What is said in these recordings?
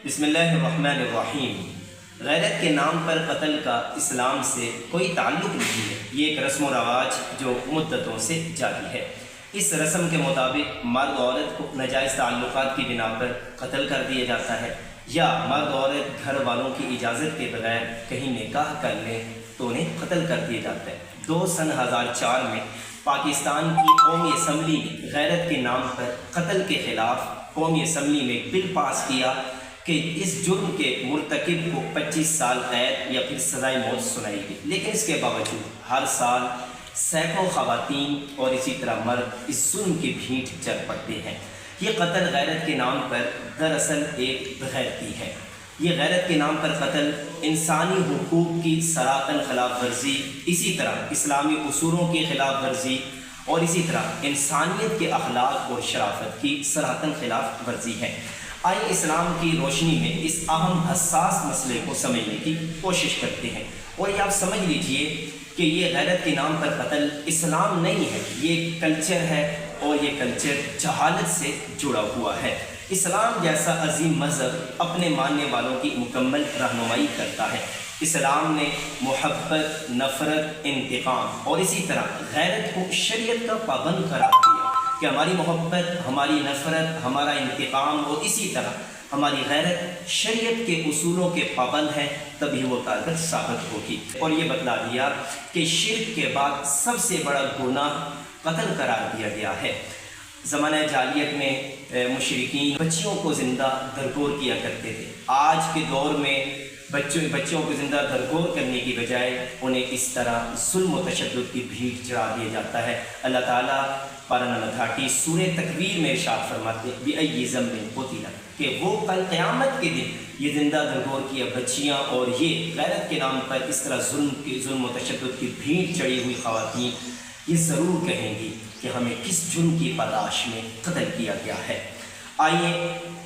بسم اللہ الرحمن الرحیم۔ غیرت کے نام پر قتل کا اسلام سے کوئی تعلق نہیں ہے۔ یہ ایک رسم و رواج جو مدتوں سے جاری ہے۔ اس رسم کے مطابق مرد عورت کو ناجائز تعلقات کی بنا پر قتل کر دیا جاتا ہے، یا مرد عورت گھر والوں کی اجازت کے بغیر کہیں نکاح کر لیں تو انہیں قتل کر دیا جاتا ہے۔ سن 2004 میں پاکستان کی قومی اسمبلی نے غیرت کے نام پر قتل کے خلاف قومی اسمبلی میں ایک بل پاس کیا کہ اس جرم کے مرتکب کو 25 سال قید یا پھر سزائے موت سنائی گئی، لیکن اس کے باوجود ہر سال سینکڑوں خواتین اور اسی طرح مرد اس ظلم کی بھینٹ چڑھ پڑتے ہیں۔ یہ قتل غیرت کے نام پر دراصل ایک بغیرتی ہے۔ یہ غیرت کے نام پر قتل انسانی حقوق کی سراپن خلاف ورزی، اسی طرح اسلامی اصولوں کی خلاف ورزی اور اسی طرح انسانیت کے اخلاق اور شرافت کی سراپن خلاف ورزی ہے۔ آئیے اسلام کی روشنی میں اس اہم حساس مسئلے کو سمجھنے کی کوشش کرتے ہیں، اور یہ آپ سمجھ لیجئے کہ یہ غیرت کے نام پر قتل اسلام نہیں ہے، یہ کلچر ہے، اور یہ کلچر جہالت سے جڑا ہوا ہے۔ اسلام جیسا عظیم مذہب اپنے ماننے والوں کی مکمل رہنمائی کرتا ہے۔ اسلام نے محبت، نفرت، انتقام اور اسی طرح غیرت کو شریعت کا پابند قرار دیا کہ ہماری محبت، ہماری نفرت، ہمارا انتقام اور اسی طرح ہماری غیرت شریعت کے اصولوں کے پابند ہے، تبھی وہ کارگر ثابت ہوگی۔ اور یہ بتلا دیا کہ شرک کے بعد سب سے بڑا گناہ قتل قرار دیا گیا ہے۔ زمانہ جاہلیت میں مشرکین بچیوں کو زندہ درگور کیا کرتے تھے۔ آج کے دور میں بچوں کو زندہ درگور کرنے کی بجائے انہیں اس طرح ظلم و تشدد کی بھیٹ چڑھا دیا جاتا ہے۔ اللہ تعالیٰ پارہ نمبر 30 سورہ تکویر میں ارشاد فرماتے ہیں بِأَيِّ ذَنبٍ قُتِلَ، کہ وہ کل قیامت کے دن یہ زندہ درگور کیا بچیاں اور یہ غیرت کے نام پر اس طرح ظلم و تشدد کی بھیٹ چڑھی ہوئی خواتین یہ ضرور کہیں گی کہ ہمیں کس جرم کی پاداش میں قتل کیا گیا ہے۔ آئیے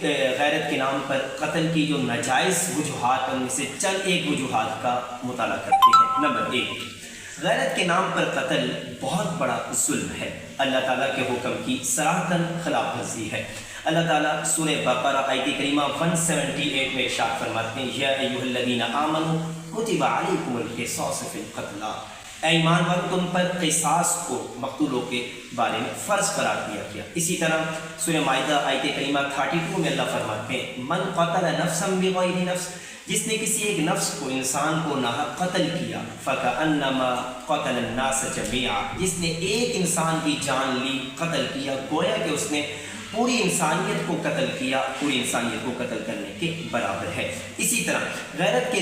غیرت کے نام پر قتل کی جو ناجائز وجوہات ان میں سے چند ایک وجوہات کا مطالعہ کرتے ہیں۔ نمبر 1، غیرت کے نام پر قتل بہت بڑا ظلم ہے، اللہ تعالیٰ کے حکم کی صراحتاً خلاف ورزی ہے۔ اللہ تعالیٰ سورہ بقرہ آیت کریمہ 178 میں ارشاد فرماتے ہیں یا ایھا الذین آمنوا کتب علیکم القصاص فی القتلی، اے ایمان والو تم پر قصاص کو مقتولوں کے بارے میں فرض قرار دیا گیا۔ اسی طرح سورہ مائدہ آیت کریمہ 32 میں اللہ فرماتے ہیں من قتل نفسا بغیر نفس، جس نے کسی ایک نفس کو، انسان کو ناحق قتل کیا، فکأنما قتل الناس جميعا، جس نے ایک انسان کی جان لی، قتل کیا، گویا کہ اس نے پوری انسانیت کو قتل کیا، پوری انسانیت کو قتل کرنے کے برابر ہے۔ اسی طرح غیرت کے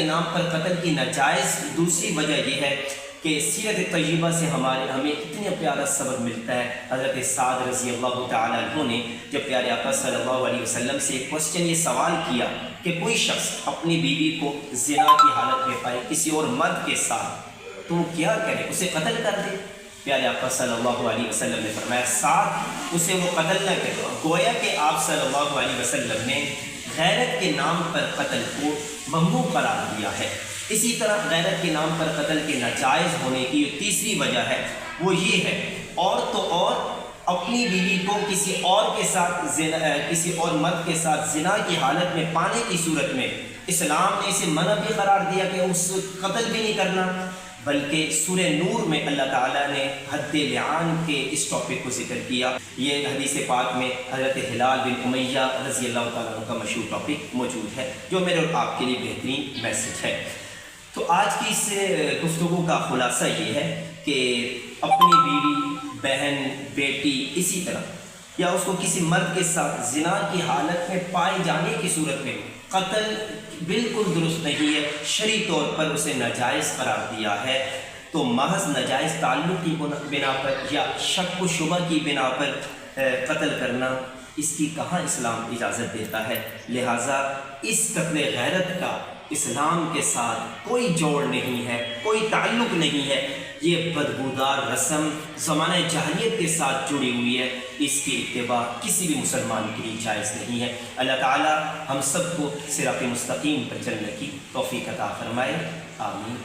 نام پر قتل کی ناجائز دوسری وجہ یہ ہے کہ سیرت طیبہ سے ہمیں اتنا پیارا سبق ملتا ہے۔ حضرت سعد رضی اللہ تعالیٰ عنہ نے جب پیارے آقا صلی اللہ علیہ وسلم سے ایک کوسچن یہ سوال کیا کہ کوئی شخص اپنی بیوی کو زنا کی حالت میں پائے کسی اور مرد کے ساتھ تو کیا کرے، اسے قتل کر دے؟ پیارے آقا صلی اللہ علیہ وسلم نے فرمایا ساتھ اسے وہ قتل نہ کرے۔ گویا کہ آپ صلی اللہ علیہ وسلم نے غیرت کے نام پر قتل کو ممنوع قرار دیا ہے۔ اسی طرح غیرت کے نام پر قتل کے ناجائز ہونے کی جو تیسری وجہ ہے وہ یہ ہے، اور تو اور اپنی بیوی کو کسی اور مرد کے ساتھ زنا کی حالت میں پانے کی صورت میں اسلام نے اسے منع بھی قرار دیا کہ اس قتل بھی نہیں کرنا، بلکہ سورہ نور میں اللہ تعالیٰ نے حد لعان کے اس ٹاپک کو ذکر کیا۔ یہ حدیث پاک میں حضرت ہلال بن امیہ رضی اللہ تعالیٰ عنہ کا مشہور ٹاپک موجود ہے، جو میرے اور آپ کے لیے بہترین میسج ہے۔ تو آج کی اس گفتگو کا خلاصہ یہ ہے کہ اپنی بیوی، بہن، بیٹی، اسی طرح یا اس کو کسی مرد کے ساتھ زنا کی حالت میں پائے جانے کی صورت میں قتل بالکل درست نہیں ہے، شرعی طور پر اسے ناجائز قرار دیا ہے۔ تو محض ناجائز تعلق کی بنا پر یا شک و شبہ کی بنا پر قتل کرنا، اس کی کہاں اسلام اجازت دیتا ہے؟ لہٰذا اس قتل غیرت کا اسلام کے ساتھ کوئی جوڑ نہیں ہے، کوئی تعلق نہیں ہے۔ یہ بدبودار رسم زمانہ جاہلیت کے ساتھ جڑی ہوئی ہے، اس کی اتباع کسی بھی مسلمان کے لیے جائز نہیں ہے۔ اللہ تعالیٰ ہم سب کو صراط مستقیم پر چلنے کی توفیق عطا فرمائے، آمین۔